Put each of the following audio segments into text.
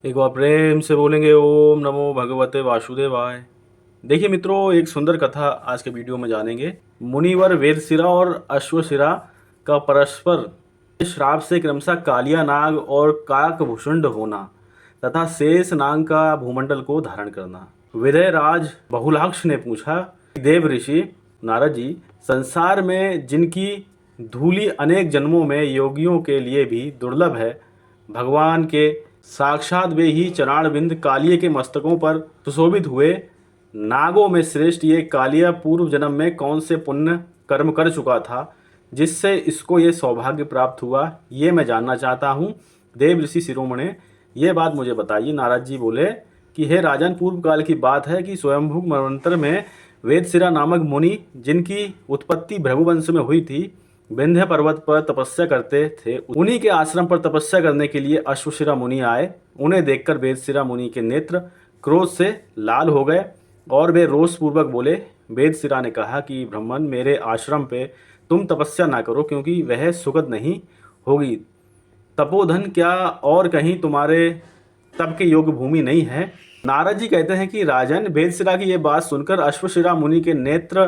एक बार प्रेम से बोलेंगे ओम नमो भगवते वासुदेवाय। देखिए मित्रों, एक सुंदर कथा आज के वीडियो में जानेंगे। मुनिवर वेदशिरा और अश्वशिरा का परस्पर श्राप से क्रमशः कालिया नाग और काकभूषुंड होना तथा शेष नाग का भूमंडल को धारण करना। विदय राज बहुलाक्ष ने पूछा, देव ऋषि नारद जी, संसार में जिनकी धूलि अनेक जन्मों में योगियों के लिए भी दुर्लभ है, भगवान के साक्षात वे ही चरणारविंद कालिये के मस्तकों पर सुशोभित हुए नागों में श्रेष्ठ ये कालिया पूर्व जन्म में कौन से पुण्य कर्म कर चुका था जिससे इसको ये सौभाग्य प्राप्त हुआ, ये मैं जानना चाहता हूँ। देव ऋषि शिरोमणि, ये बात मुझे बताइए। नारद जी बोले कि हे राजन, पूर्व काल की बात है कि स्वयंभू मनवंतर में वेदशिरा नामक मुनि, जिनकी उत्पत्ति भृगुवंश में हुई थी, विंध्य पर्वत पर तपस्या करते थे। उन्हीं के आश्रम पर तपस्या करने के लिए अश्वशिरा मुनि आए। उन्हें देखकर वेदशिरा मुनि के नेत्र क्रोध से लाल हो गए और वे रोष पूर्वक बोले। वेदशिरा ने कहा कि ब्राह्मण, मेरे आश्रम पे तुम तपस्या ना करो, क्योंकि वह सुगत नहीं होगी। तपोधन क्या और कहीं तुम्हारे तप के योग्य भूमि नहीं है। नारद जी कहते हैं कि राजन, वेदशिरा की ये बात सुनकर अश्वशिरा मुनि के नेत्र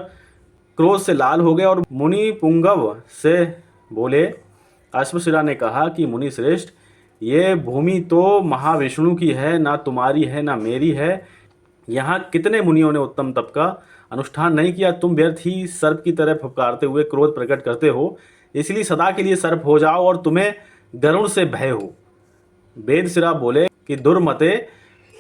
क्रोध से लाल हो गए और मुनि पुंगव से बोले। अश्वशिरा ने कहा कि मुनि श्रेष्ठ, ये भूमि तो महाविष्णु की है, ना तुम्हारी है ना मेरी है। यहाँ कितने मुनियों ने उत्तम तप का अनुष्ठान नहीं किया, तुम व्यर्थ ही सर्प की तरह फुफकारते हुए क्रोध प्रकट करते हो। इसलिए सदा के लिए सर्प हो जाओ और तुम्हें गरुड़ से भय हो। वेदशिरा बोले कि दुर्मते,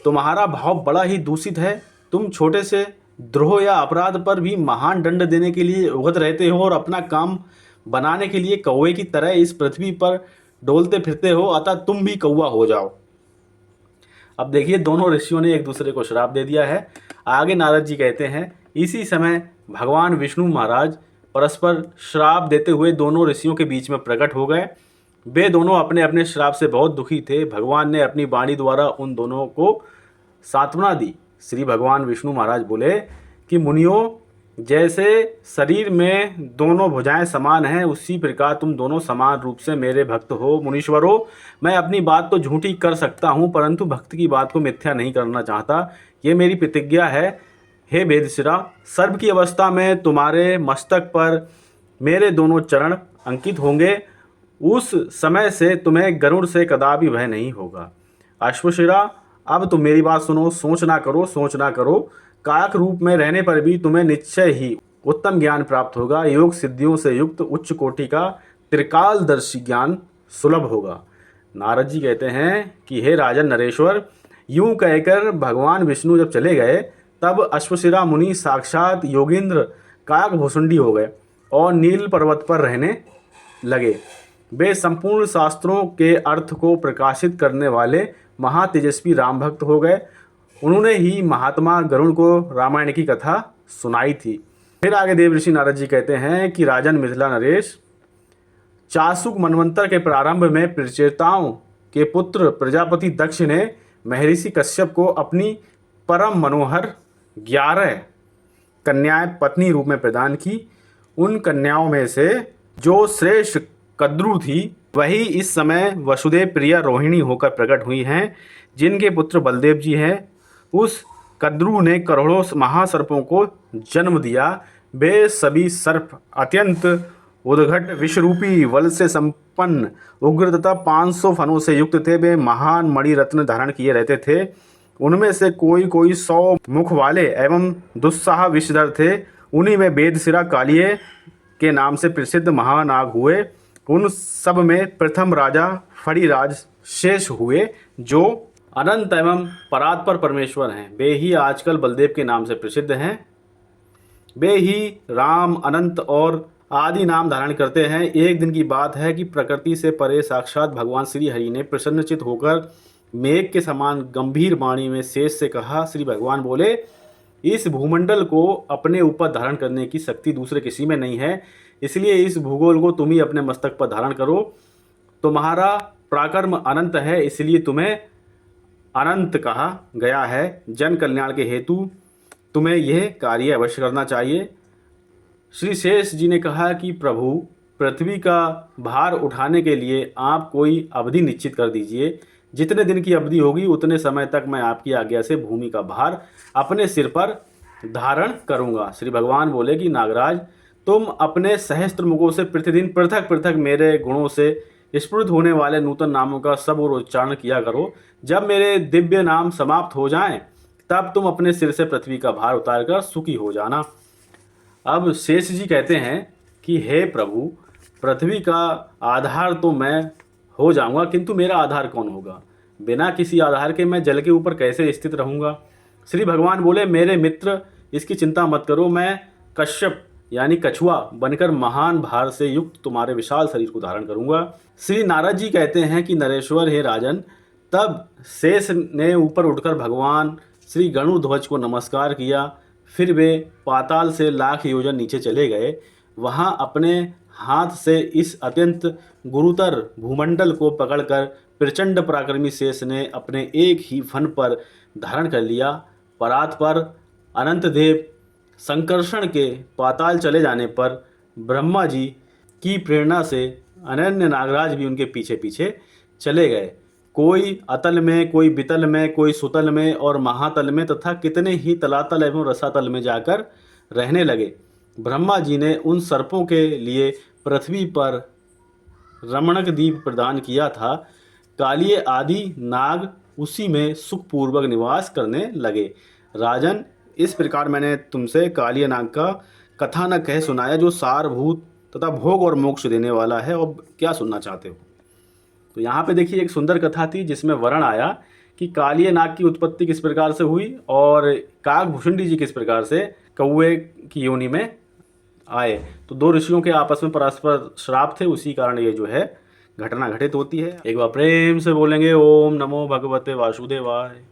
तुम्हारा भाव बड़ा ही दूषित है। तुम छोटे से द्रोह या अपराध पर भी महान दंड देने के लिए उगत रहते हो और अपना काम बनाने के लिए कौवे की तरह इस पृथ्वी पर डोलते फिरते हो, अतः तुम भी कौवा हो जाओ। अब देखिए, दोनों ऋषियों ने एक दूसरे को श्राप दे दिया है। आगे नारद जी कहते हैं, इसी समय भगवान विष्णु महाराज परस्पर श्राप देते हुए दोनों ऋषियों के बीच में प्रकट हो गए। वे दोनों अपने अपने श्राप से बहुत दुखी थे। भगवान ने अपनी वाणी द्वारा उन दोनों को सांत्वना दी। श्री भगवान विष्णु महाराज बोले कि मुनियों, जैसे शरीर में दोनों भुजाएं समान हैं, उसी प्रकार तुम दोनों समान रूप से मेरे भक्त हो। मुनीश्वरों, मैं अपनी बात तो झूठी कर सकता हूँ, परंतु भक्त की बात को मिथ्या नहीं करना चाहता। ये मेरी प्रतिज्ञा है। हे वेदशिरा, सर्प की अवस्था में तुम्हारे मस्तक पर मेरे दोनों चरण अंकित होंगे। उस समय से तुम्हें गरुड़ से कदापि भय नहीं होगा। अश्वशिरा, अब तुम मेरी बात सुनो। सोच ना करो, सोच ना करो। काक रूप में रहने पर भी तुम्हें निश्चय ही उत्तम ज्ञान प्राप्त होगा। योग सिद्धियों से युक्त उच्च कोटि का त्रिकालदर्शी ज्ञान सुलभ होगा। नारद जी कहते हैं कि हे राजन नरेश्वर, यूं कहकर भगवान विष्णु जब चले गए, तब अश्वशिरा मुनि साक्षात योगींद्र काकभूषुंडी हो गए और नील पर्वत पर रहने लगे। वे संपूर्ण शास्त्रों के अर्थ को प्रकाशित करने वाले महातेजस्वी राम भक्त हो गए। उन्होंने ही महात्मा गरुड़ को रामायण की कथा सुनाई थी। फिर आगे देव ऋषि नारद जी कहते हैं कि राजन मिथिला नरेश, चासुक मनवंतर के प्रारंभ में प्रचेताओं के पुत्र प्रजापति दक्ष ने महर्षि कश्यप को अपनी परम मनोहर 11 कन्याएं पत्नी रूप में प्रदान की। उन कन्याओं में से जो श्रेष्ठ कद्रु थी, वही इस समय वसुदेव प्रिया रोहिणी होकर प्रकट हुई हैं, जिनके पुत्र बलदेव जी हैं। उस कद्रु ने करोड़ों महासर्पों को जन्म दिया। वे सभी सर्प अत्यंत उद्घट विषरूपी बल से संपन्न, उग्र तथा 500 फनों से युक्त थे। वे महान मणि रत्न धारण किए रहते थे। उनमें से कोई कोई 100 मुख वाले एवं दुस्साह विषधर थे। उन्हीं में वेदशिरा कालिये के नाम से प्रसिद्ध महानाग हुए। उन सब में प्रथम राजा फणिराज शेष हुए, जो अनंत एवं परात्पर परमेश्वर हैं। वे ही आजकल बलदेव के नाम से प्रसिद्ध हैं। वे ही राम, अनंत और आदि नाम धारण करते हैं। एक दिन की बात है कि प्रकृति से परे साक्षात भगवान श्री हरि ने प्रसन्नचित होकर मेघ के समान गंभीर वाणी में शेष से कहा। श्री भगवान बोले, इस भूमंडल को अपने ऊपर धारण करने की शक्ति दूसरे किसी में नहीं है, इसलिए इस भूगोल को तुम ही अपने मस्तक पर धारण करो। तुम्हारा पराक्रम अनंत है, इसलिए तुम्हें अनंत कहा गया है। जन कल्याण के हेतु तुम्हें यह कार्य अवश्य करना चाहिए। श्री शेष जी ने कहा कि प्रभु, पृथ्वी का भार उठाने के लिए आप कोई अवधि निश्चित कर दीजिए, जितने दिन की अवधि होगी उतने समय तक मैं आपकी आज्ञा से भूमि का भार अपने सिर पर धारण करूंगा। श्री भगवान बोले कि नागराज, तुम अपने सहस्त्र मुखों से प्रतिदिन पृथक पृथक मेरे गुणों से स्फुरित होने वाले नूतन नामों का सब और उच्चारण किया करो। जब मेरे दिव्य नाम समाप्त हो जाएं, तब तुम अपने सिर से पृथ्वी का भार उतारकर सुखी हो जाना। अब शेष जी कहते हैं कि हे प्रभु, पृथ्वी का आधार तो मैं हो जाऊंगा, किंतु मेरा आधार कौन होगा? बिना किसी आधार के मैं जल के ऊपर कैसे स्थित रहूंगा? श्री भगवान बोले, मेरे मित्र, इसकी चिंता मत करो। मैं कश्यप यानी कछुआ बनकर महान भार से युक्त तुम्हारे विशाल शरीर को धारण करूंगा। श्री नारद जी कहते हैं कि नरेश्वर, हे राजन, तब शेष ने ऊपर उठकर भगवान श्री गरुड़ध्वज को नमस्कार किया। फिर वे पाताल से लाख योजन नीचे चले गए। वहां अपने हाथ से इस अत्यंत गुरुतर भूमंडल को पकड़कर प्रचंड पराक्रमी शेष ने अपने एक ही फन पर धारण कर लिया। परात पर अनंत देव संकर्षण के पाताल चले जाने पर ब्रह्मा जी की प्रेरणा से अनन्य नागराज भी उनके पीछे पीछे चले गए। कोई अतल में, कोई बितल में, कोई सुतल में और महातल में तथा कितने ही तलातल एवं रसातल में जाकर रहने लगे। ब्रह्मा जी ने उन सर्पों के लिए पृथ्वी पर रमणक द्वीप प्रदान किया था। कालिए आदि नाग उसी में सुखपूर्वक निवास करने लगे। राजन, इस प्रकार मैंने तुमसे कालिए नाग का कथानक कह सुनाया, जो सारभूत तथा भोग और मोक्ष देने वाला है। और क्या सुनना चाहते हो? तो यहाँ पे देखिए, एक सुंदर कथा थी जिसमें वर्णन आया कि कालिए नाग की उत्पत्ति किस प्रकार से हुई और काकभूषुंडी जी किस प्रकार से कौवे की योनि में आए। तो दो ऋषियों के आपस में परस्पर श्राप थे, उसी कारण ये जो है घटना घटित होती है। एक बार प्रेम से बोलेंगे ओम नमो भगवते वासुदेवाय।